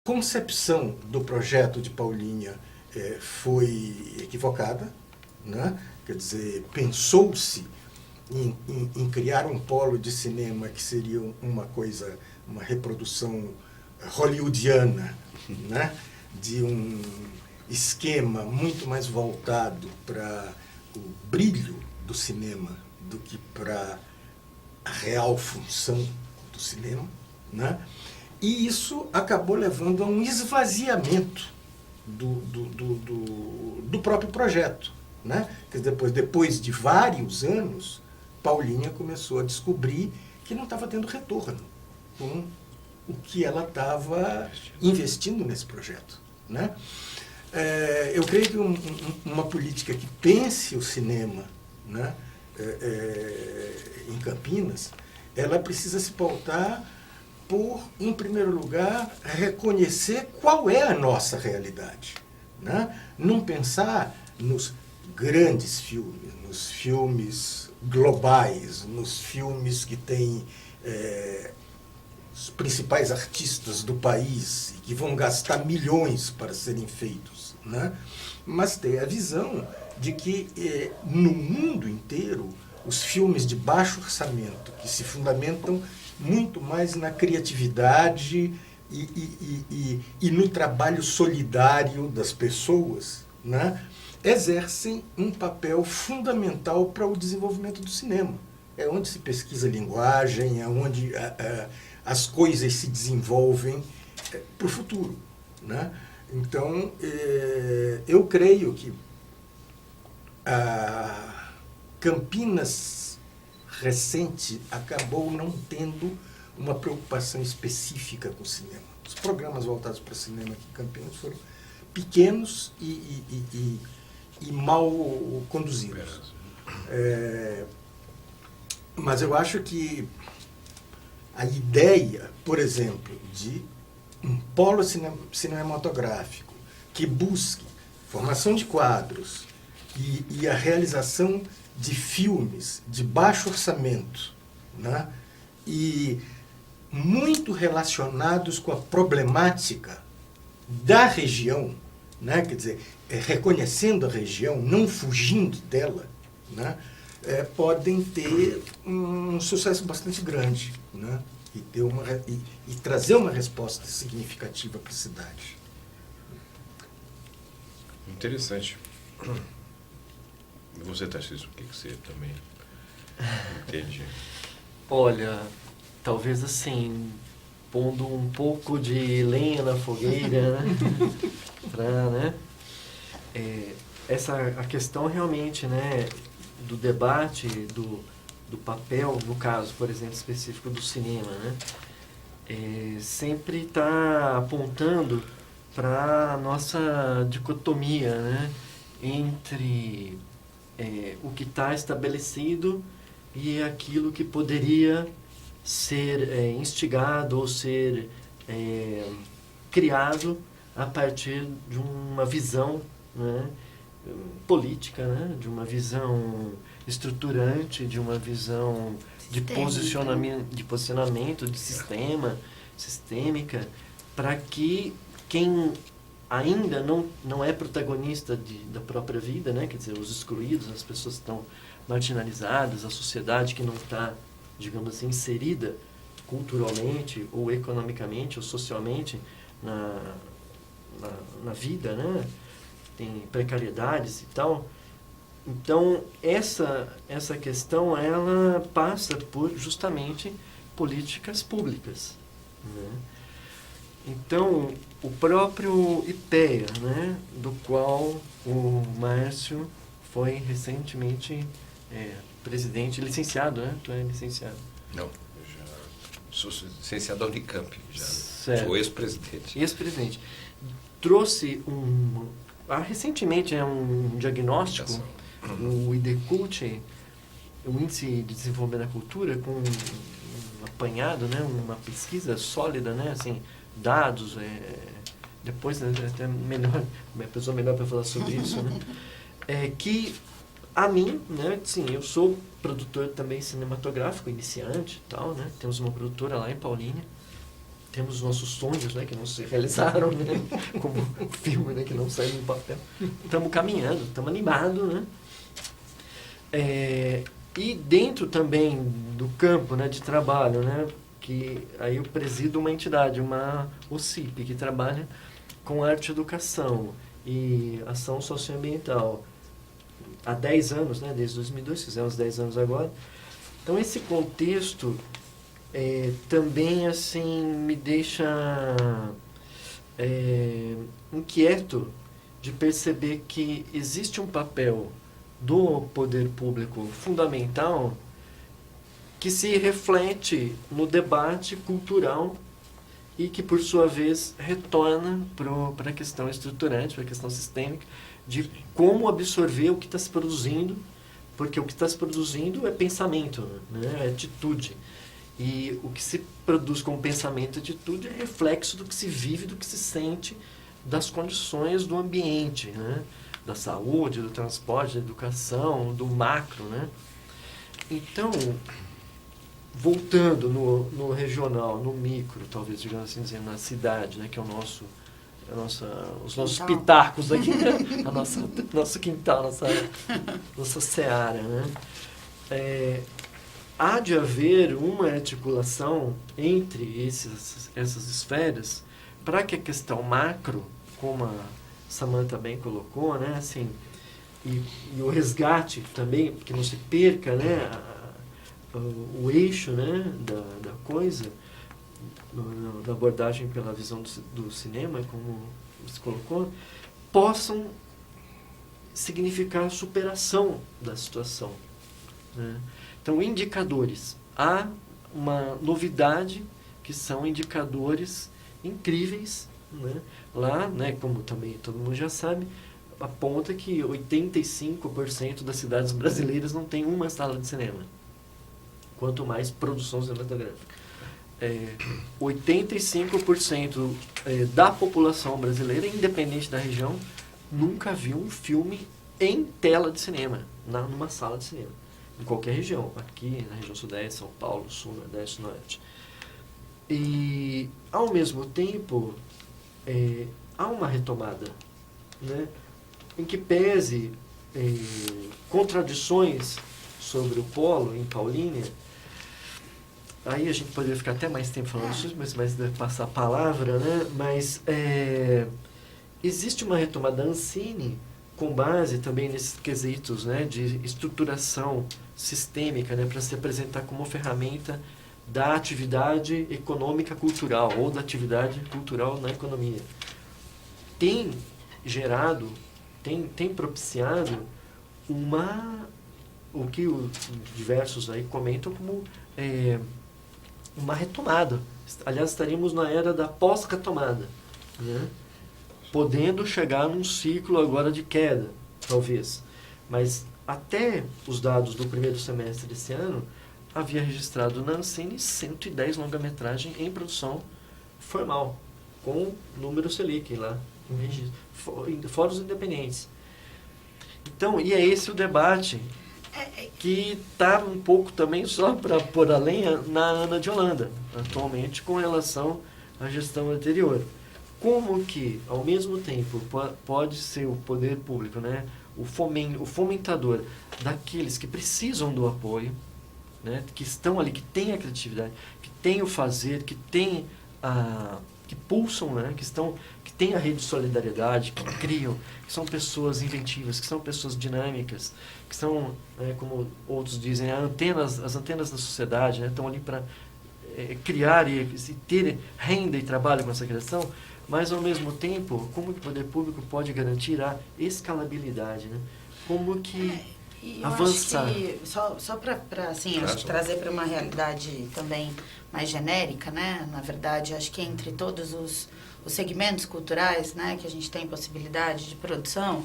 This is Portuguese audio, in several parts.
concepção do projeto de Paulínia foi equivocada, né? Quer dizer, pensou-se em criar um polo de cinema que seria uma reprodução hollywoodiana, né? De um esquema muito mais voltado para o brilho do cinema do que para a real função do cinema, né? E isso acabou levando a um esvaziamento do próprio projeto, né? Depois de vários anos, Paulínia começou a descobrir que não estava tendo retorno com o que ela estava investindo nesse projeto, né? Eu creio que uma política que pense o cinema, né, em Campinas, ela precisa se pautar por, em primeiro lugar, reconhecer qual é a nossa realidade, né? Não pensar nos grandes filmes, nos filmes globais, nos filmes que têm os principais artistas do país e que vão gastar milhões para serem feitos, né? Mas ter a visão de que no mundo inteiro os filmes de baixo orçamento, que se fundamentam muito mais na criatividade e no trabalho solidário das pessoas, né, exercem um papel fundamental para o desenvolvimento do cinema. É onde se pesquisa a linguagem, é onde as coisas se desenvolvem para o futuro, né? Então, eu creio que a Campinas recente acabou não tendo uma preocupação específica com o cinema. Os programas voltados para o cinema aqui em Campinas foram pequenos e mal conduzidos. Mas eu acho que a ideia, por exemplo, de um polo cinematográfico que busque formação de quadros e a realização de filmes de baixo orçamento, né, e muito relacionados com a problemática da região, né, quer dizer, reconhecendo a região, não fugindo dela, né, podem ter um sucesso bastante grande, né, e trazer uma resposta significativa para a cidade. Interessante. E você, Tarcísio, o que você também entende? Olha, talvez assim, pondo um pouco de lenha na fogueira, né? Né? A questão realmente, né, do debate, do papel, no caso, por exemplo, específico do cinema, né? Sempre está apontando para a nossa dicotomia, né, entre o que está estabelecido e aquilo que poderia ser instigado ou ser criado a partir de uma visão, né, política, né, de uma visão estruturante, de uma visão de posicionamento de sistema, sistêmica, para que quem ainda não é protagonista da própria vida, né? Quer dizer, os excluídos, as pessoas que estão marginalizadas, a sociedade que não está, digamos assim, inserida culturalmente, ou economicamente, ou socialmente na vida, né? Tem precariedades e tal. Então, essa questão, ela passa por, justamente, políticas públicas, né? Então, o próprio IPEA, né, do qual o Márcio foi recentemente presidente, licenciado, né? Tu é licenciado? Não, eu já sou licenciado da Unicamp, já sou ex-presidente. Ex-presidente. Trouxe recentemente um diagnóstico, o IDCult, o Índice de Desenvolvimento da Cultura, com um apanhado, né, uma pesquisa sólida, né, assim, dados, depois até melhor, uma pessoa melhor para falar sobre isso, né, que a mim, né, sim, eu sou produtor também cinematográfico, iniciante e tal, né, temos uma produtora lá em Paulínia, temos os nossos sonhos, né, que não se realizaram, né, como filme, né, que não saiu no papel. Estamos caminhando, estamos animados, né? E dentro também do campo, né, de trabalho, né, que aí eu presido uma entidade, uma OCIP, que trabalha com arte e educação e ação socioambiental há 10 anos, né, desde 2002, fizemos 10 anos agora. Então, esse contexto também, assim, me deixa inquieto de perceber que existe um papel do poder público fundamental que se reflete no debate cultural e que, por sua vez, retorna para a questão estruturante, para a questão sistêmica, de como absorver o que está se produzindo, porque o que está se produzindo é pensamento, né? É atitude. E o que se produz como pensamento e atitude é reflexo do que se vive, do que se sente, das condições do ambiente, né? Da saúde, do transporte, da educação, do macro, né? Então, voltando no regional, no micro, talvez, digamos assim, dizendo, na cidade, né? Que é os nossos pitacos aqui, né? Nosso quintal, nossa seara, né? Há de haver uma articulação entre essas esferas para que a questão macro, como a Samantha bem colocou, né, assim, e o resgate também, que não se perca, né, o eixo, né, da coisa, da abordagem pela visão do cinema, como se colocou, possam significar a superação da situação, né? Então, indicadores. Há uma novidade que são indicadores incríveis, né? Lá, né, como também todo mundo já sabe, aponta que 85% das cidades brasileiras não tem uma sala de cinema. Quanto mais produção cinematográfica. 85% da população brasileira, independente da região, nunca viu um filme em tela de cinema, numa sala de cinema. Em qualquer região, aqui na região sudeste, São Paulo, sul, nordeste, norte. E, ao mesmo tempo, há uma retomada, né, em que pese contradições sobre o polo em Paulínia. Aí a gente poderia ficar até mais tempo falando isso, mas deve passar a palavra, né? Mas existe uma retomada da Ancine com base também nesses quesitos, né, de estruturação sistêmica, né, para se apresentar como ferramenta da atividade econômica cultural ou da atividade cultural na economia. Tem gerado, tem propiciado o que os diversos aí comentam como uma retomada. Aliás, estaríamos na era da pós-retomada, né? Podendo chegar num ciclo agora de queda, talvez. Mas até os dados do primeiro semestre desse ano, havia registrado na Ancine 110 longa-metragem em produção formal, com número Selic lá, em registro, fora os independentes. Então, e é esse o debate que está um pouco também, só para pôr a lenha, na Ana de Holanda, atualmente, com relação à gestão anterior. Como que, ao mesmo tempo, pode ser o poder público, né, o fomentador daqueles que precisam do apoio, né, que estão ali, que têm a criatividade, que têm o fazer, que pulsam, né, que têm a rede de solidariedade, que criam, que são pessoas inventivas, que são pessoas dinâmicas, que são, como outros dizem, as antenas da sociedade, né, estão ali para criar e ter renda e trabalho com essa criação. Mas, ao mesmo tempo, como que o poder público pode garantir a escalabilidade, né? Como que avançar? Acho que, só para assim, trazer para uma realidade também mais genérica, né? Na verdade, acho que entre todos os segmentos culturais, né, que a gente tem possibilidade de produção,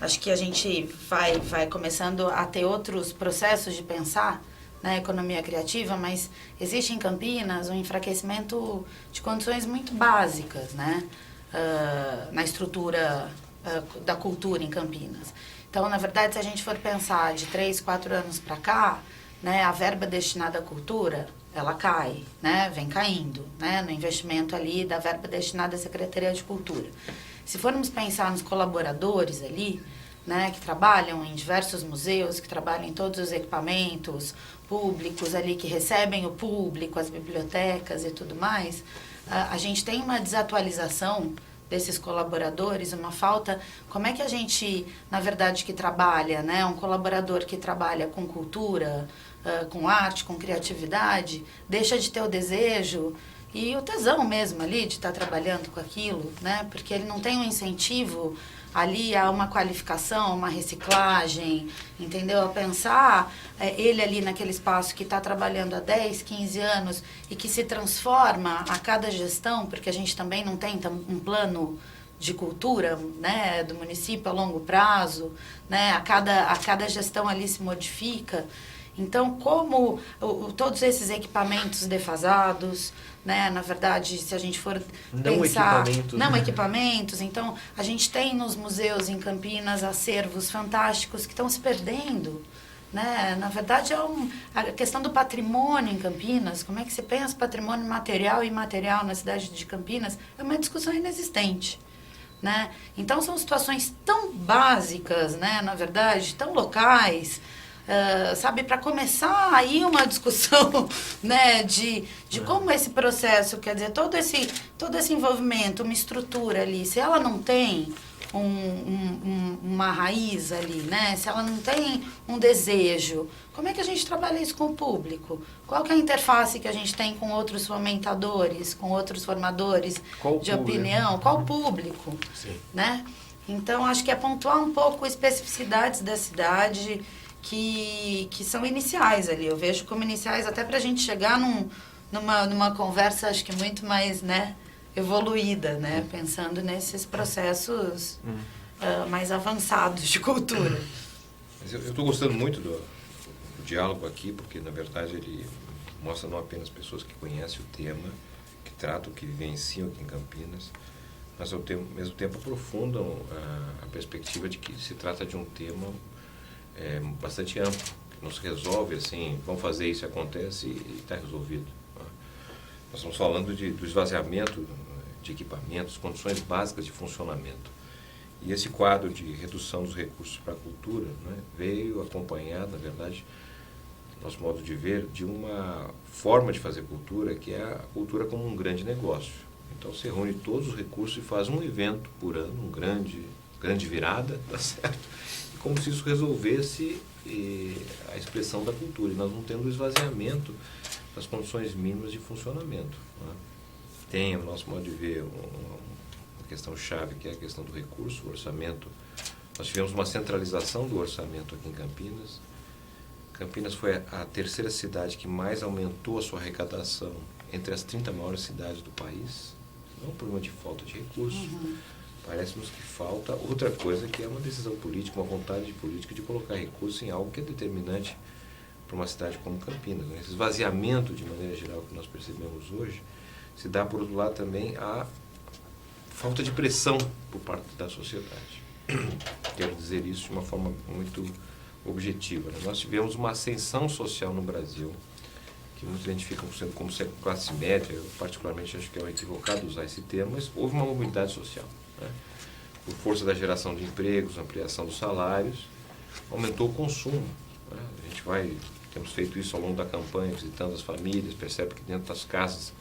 acho que a gente vai começando a ter outros processos de pensar na economia criativa, mas existe em Campinas um enfraquecimento de condições muito básicas, né, na estrutura da cultura em Campinas. Então, na verdade, se a gente for pensar de 3, 4 anos para cá, né, a verba destinada à cultura, ela cai, né, vem caindo, né, no investimento ali da verba destinada à Secretaria de Cultura. Se formos pensar nos colaboradores ali, né, que trabalham em diversos museus, que trabalham em todos os equipamentos públicos ali, que recebem o público, as bibliotecas e tudo mais, a gente tem uma desatualização desses colaboradores, uma falta. Como é que a gente, na verdade, que trabalha, né, um colaborador que trabalha com cultura, com arte, com criatividade, deixa de ter o desejo e o tesão mesmo ali de estar trabalhando com aquilo, né, porque ele não tem um incentivo ali a uma qualificação, uma reciclagem, entendeu? A pensar ele ali naquele espaço que está trabalhando há 10, 15 anos e que se transforma a cada gestão, porque a gente também não tem um plano de cultura, né, do município a longo prazo, né, a cada gestão ali se modifica. Então, como todos esses equipamentos defasados, né, na verdade, se a gente for pensar... Não equipamentos. Então, a gente tem nos museus em Campinas acervos fantásticos que estão se perdendo. Né? Na verdade, a questão do patrimônio em Campinas, como é que se pensa patrimônio material e imaterial na cidade de Campinas, é uma discussão inexistente. Né? Então, são situações tão básicas, né, na verdade, tão locais... sabe, para começar aí uma discussão, né, de como esse processo, quer dizer, todo esse envolvimento, uma estrutura ali, se ela não tem uma raiz ali, né, se ela não tem um desejo, como é que a gente trabalha isso com o público? Qual que é a interface que a gente tem com outros fomentadores, com outros formadores de opinião? Qual o público? Sim. Né? Então, acho que é pontuar um pouco especificidades da cidade, que são iniciais ali. Eu vejo como iniciais até para a gente chegar numa conversa, acho que muito mais, né, evoluída, né, pensando nesses processos mais avançados de cultura. Mas eu estou gostando muito do diálogo aqui, porque, na verdade, ele mostra não apenas pessoas que conhecem o tema, que tratam, que vivenciam aqui em Campinas, mas, ao mesmo tempo, aprofundam a perspectiva de que se trata de um tema bastante amplo, que não se resolve assim, vamos fazer isso, acontece e está resolvido. Nós estamos falando do esvaziamento de equipamentos, condições básicas de funcionamento. E esse quadro de redução dos recursos para a cultura, né, veio acompanhado, na verdade, nosso modo de ver, de uma forma de fazer cultura, que é a cultura como um grande negócio. Então, você reúne todos os recursos e faz um evento por ano, um grande virada, tá certo? Como se isso resolvesse a expressão da cultura. E nós não temos o esvaziamento das condições mínimas de funcionamento. Né? Tem, o nosso modo de ver, uma questão chave, que é a questão do recurso, o orçamento. Nós tivemos uma centralização do orçamento aqui em Campinas. Campinas foi a terceira cidade que mais aumentou a sua arrecadação entre as 30 maiores cidades do país. Não é um problema de falta de recursos. Parece-nos que falta outra coisa, que é uma decisão política, uma vontade política de colocar recursos em algo que é determinante para uma cidade como Campinas. Né? Esse esvaziamento, de maneira geral, que nós percebemos hoje, se dá, por outro lado, também a falta de pressão por parte da sociedade. Quero dizer isso de uma forma muito objetiva. Né? Nós tivemos uma ascensão social no Brasil, que muitos identificam como classe média. Eu, particularmente, acho que é equivocado usar esse termo, mas houve uma mobilidade social. Né? Por força da geração de empregos, ampliação dos salários, aumentou o consumo. Né? Temos feito isso ao longo da campanha, visitando as famílias, percebe que dentro das casas,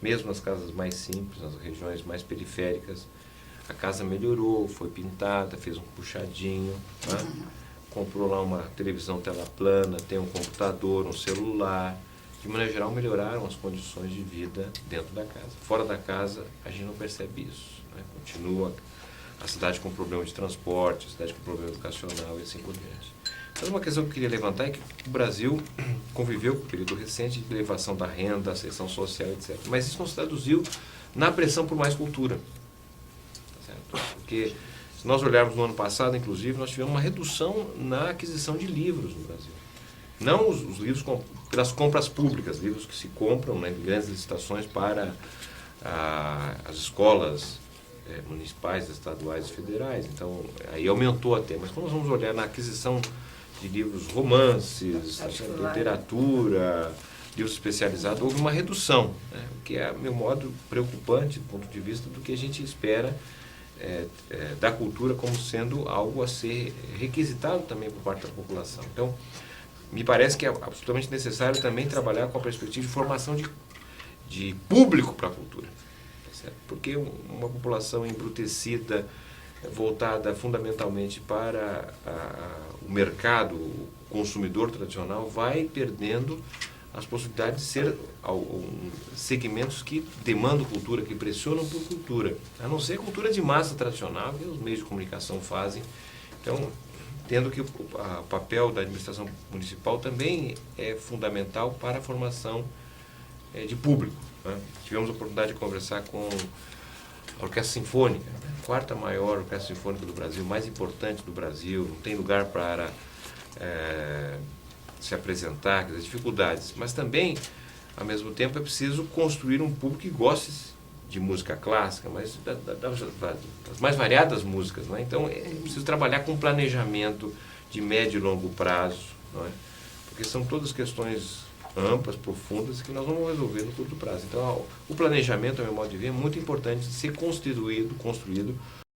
mesmo nas casas mais simples, nas regiões mais periféricas, a casa melhorou, foi pintada, fez um puxadinho, né? Comprou lá uma televisão tela plana, tem um computador, um celular. De maneira geral, melhoraram as condições de vida dentro da casa. Fora da casa, a gente não percebe isso. Né? Continua a cidade com problema de transporte, a cidade com problema educacional e assim por diante. Então, uma questão que eu queria levantar é que o Brasil conviveu com o período recente de elevação da renda, ascensão social, etc. Mas isso não se traduziu na pressão por mais cultura. Tá certo? Porque, se nós olharmos no ano passado, inclusive, nós tivemos uma redução na aquisição de livros no Brasil. Não os livros pelas compras públicas, livros que se compram, né, em grandes licitações para as escolas municipais, estaduais e federais. Então, aí aumentou até. Mas quando nós vamos olhar na aquisição de livros, romances, Particular. literatura, livros especializados, houve uma redução, né? O que é, a meu modo, preocupante do ponto de vista do que a gente espera da cultura como sendo algo a ser requisitado também por parte da população. Então, me parece que é absolutamente necessário também trabalhar com a perspectiva de formação de público para a cultura. Certo? Porque uma população embrutecida, voltada fundamentalmente para o mercado, o consumidor tradicional, vai perdendo as possibilidades de ser segmentos que demandam cultura, que pressionam por cultura, a não ser cultura de massa tradicional que os meios de comunicação fazem. Então, tendo que o papel da administração municipal também é fundamental para a formação de público, né? Tivemos a oportunidade de conversar com a Orquestra Sinfônica, a quarta maior orquestra sinfônica do Brasil, mais importante do Brasil, não tem lugar para se apresentar, as dificuldades, mas também, ao mesmo tempo, é preciso construir um público que goste de música clássica, mas das mais variadas músicas, não é? Então, é preciso trabalhar com planejamento de médio e longo prazo, não é? Porque são todas questões amplas, profundas, que nós não vamos resolver no curto prazo. Então, o planejamento, ao meu modo de ver, é muito importante de ser construído